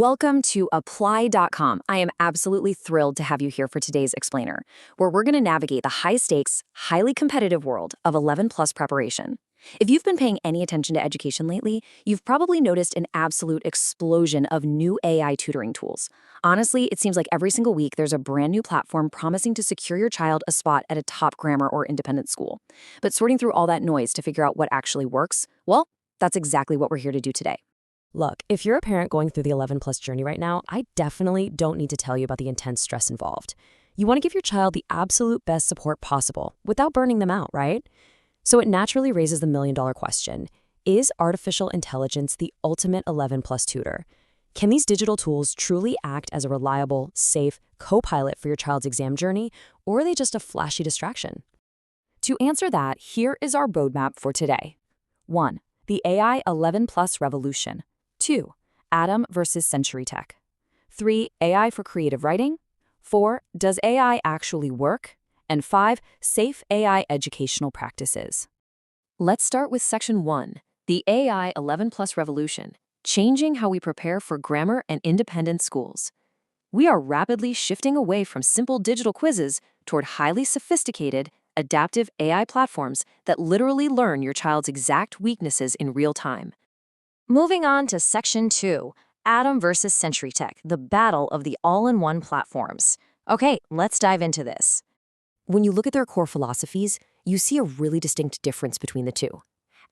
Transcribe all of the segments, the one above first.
Welcome to Applaa.com. I am absolutely thrilled to have you here for today's explainer, where we're going to navigate the high-stakes, highly competitive world of 11+ preparation. If you've been paying any attention to education lately, you've probably noticed an absolute explosion of new AI tutoring tools. Honestly, it seems like every single week there's a brand new platform promising to secure your child a spot at a top grammar or independent school. But sorting through all that noise to figure out what actually works, well, that's exactly what we're here to do today. Look, if you're a parent going through the 11+ journey right now, I definitely don't need to tell you about the intense stress involved. You want to give your child the absolute best support possible without burning them out, right? So it naturally raises the million-dollar question: is artificial intelligence the ultimate 11+ tutor? Can these digital tools truly act as a reliable, safe co-pilot for your child's exam journey, or are they just a flashy distraction? To answer that, here is our roadmap for today. 1. The AI 11+ revolution. 2. Atom versus Century Tech. 3. AI for creative writing. 4. Does AI actually work? And 5. Safe AI educational practices. Let's start with Section 1, the AI 11+ revolution, changing how we prepare for grammar and independent schools. We are rapidly shifting away from simple digital quizzes toward highly sophisticated, adaptive AI platforms that literally learn your child's exact weaknesses in real time. Moving on to Section 2, Atom versus Century Tech, the battle of the all-in-one platforms. Okay, let's dive into this. When you look at their core philosophies, you see a really distinct difference between the two.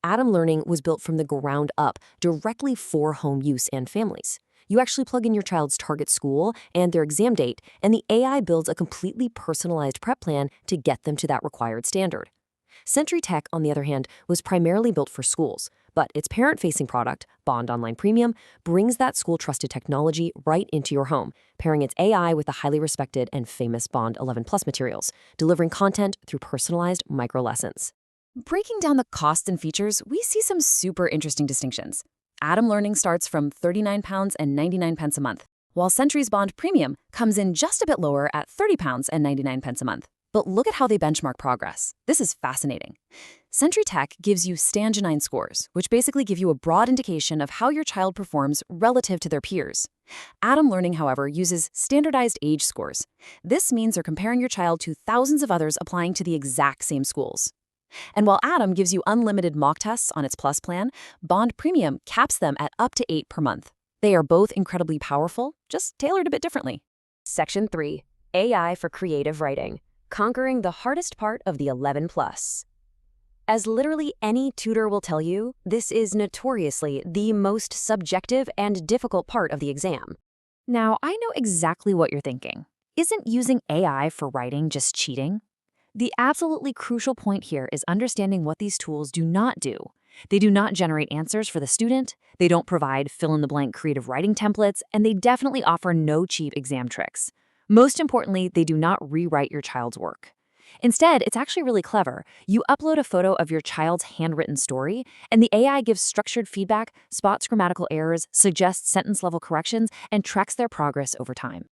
Atom Learning was built from the ground up, directly for home use and families. You actually plug in your child's target school and their exam date, and the AI builds a completely personalized prep plan to get them to that required standard. Century Tech, on the other hand, was primarily built for schools, but its parent-facing product, Bond Online Premium, brings that school-trusted technology right into your home, pairing its AI with the highly respected and famous Bond 11+ materials, delivering content through personalized micro-lessons. Breaking down the costs and features, we see some super interesting distinctions. Atom Learning starts from £39.99 a month, while Century's Bond Premium comes in just a bit lower at £30.99 a month. But look at how they benchmark progress. This is fascinating. Century Tech gives you Stangenine scores, which basically give you a broad indication of how your child performs relative to their peers. Atom Learning, however, uses standardized age scores. This means they're comparing your child to thousands of others applying to the exact same schools. And while Atom gives you unlimited mock tests on its Plus plan, Bond Premium caps them at up to 8 per month. They are both incredibly powerful, just tailored a bit differently. Section 3, AI for creative writing, conquering the hardest part of the 11+. As literally any tutor will tell you, this is notoriously the most subjective and difficult part of the exam. Now, I know exactly what you're thinking. Isn't using AI for writing just cheating? The absolutely crucial point here is understanding what these tools do not do. They do not generate answers for the student, they don't provide fill-in-the-blank creative writing templates, and they definitely offer no cheap exam tricks. Most importantly, they do not rewrite your child's work. Instead, it's actually really clever. You upload a photo of your child's handwritten story, and the AI gives structured feedback, spots grammatical errors, suggests sentence-level corrections, and tracks their progress over time.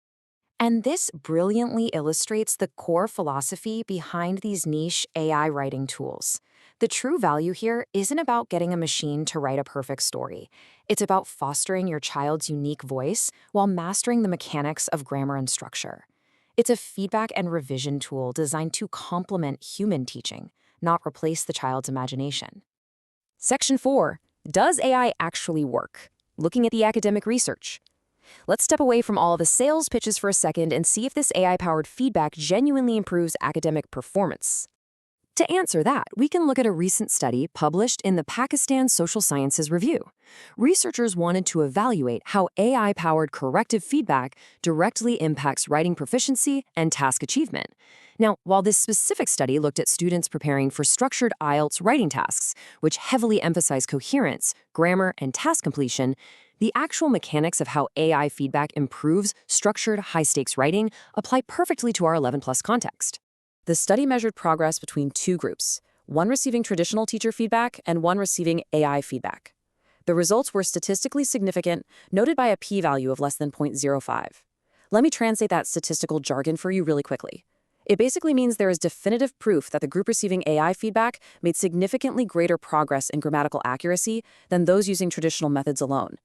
And this brilliantly illustrates the core philosophy behind these niche AI writing tools. The true value here isn't about getting a machine to write a perfect story. It's about fostering your child's unique voice while mastering the mechanics of grammar and structure. It's a feedback and revision tool designed to complement human teaching, not replace the child's imagination. Section 4. Does AI actually work? Looking at the academic research. Let's step away from all the sales pitches for a second and see if this AI-powered feedback genuinely improves academic performance. To answer that, we can look at a recent study published in the Pakistan Social Sciences Review. Researchers wanted to evaluate how AI-powered corrective feedback directly impacts writing proficiency and task achievement. Now, while this specific study looked at students preparing for structured IELTS writing tasks, which heavily emphasize coherence, grammar, and task completion, the actual mechanics of how AI feedback improves structured, high-stakes writing apply perfectly to our 11+ context. The study measured progress between two groups, one receiving traditional teacher feedback and one receiving AI feedback. The results were statistically significant, noted by a p-value of less than 0.05. Let me translate that statistical jargon for you really quickly. It basically means there is definitive proof that the group receiving AI feedback made significantly greater progress in grammatical accuracy than those using traditional methods alone.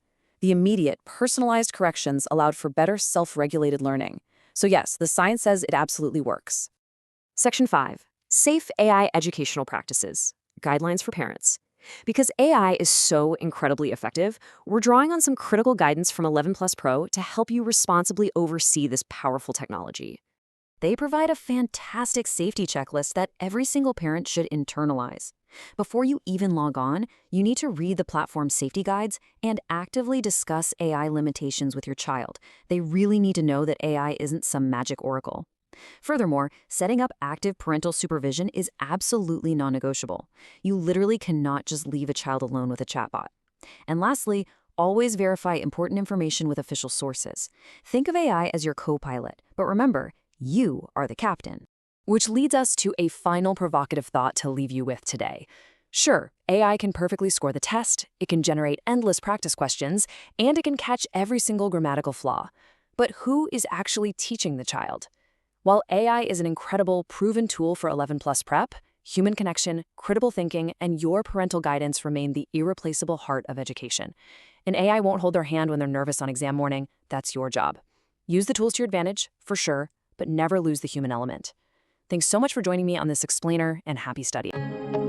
The immediate, personalized corrections allowed for better self-regulated learning. So yes, the science says it absolutely works. Section 5. Safe AI educational practices. Guidelines for parents. Because AI is so incredibly effective, we're drawing on some critical guidance from 11 Plus Pro to help you responsibly oversee this powerful technology. They provide a fantastic safety checklist that every single parent should internalize. Before you even log on, you need to read the platform's safety guides and actively discuss AI limitations with your child. They really need to know that AI isn't some magic oracle. Furthermore, setting up active parental supervision is absolutely non-negotiable. You literally cannot just leave a child alone with a chatbot. And lastly, always verify important information with official sources. Think of AI as your co-pilot, but remember, you are the captain. Which leads us to a final provocative thought to leave you with today. Sure, AI can perfectly score the test, it can generate endless practice questions, and it can catch every single grammatical flaw. But who is actually teaching the child? While AI is an incredible, proven tool for 11 Plus Prep, human connection, critical thinking, and your parental guidance remain the irreplaceable heart of education. An AI won't hold their hand when they're nervous on exam morning. That's your job. Use the tools to your advantage, for sure, but never lose the human element. Thanks so much for joining me on this explainer, and happy studying.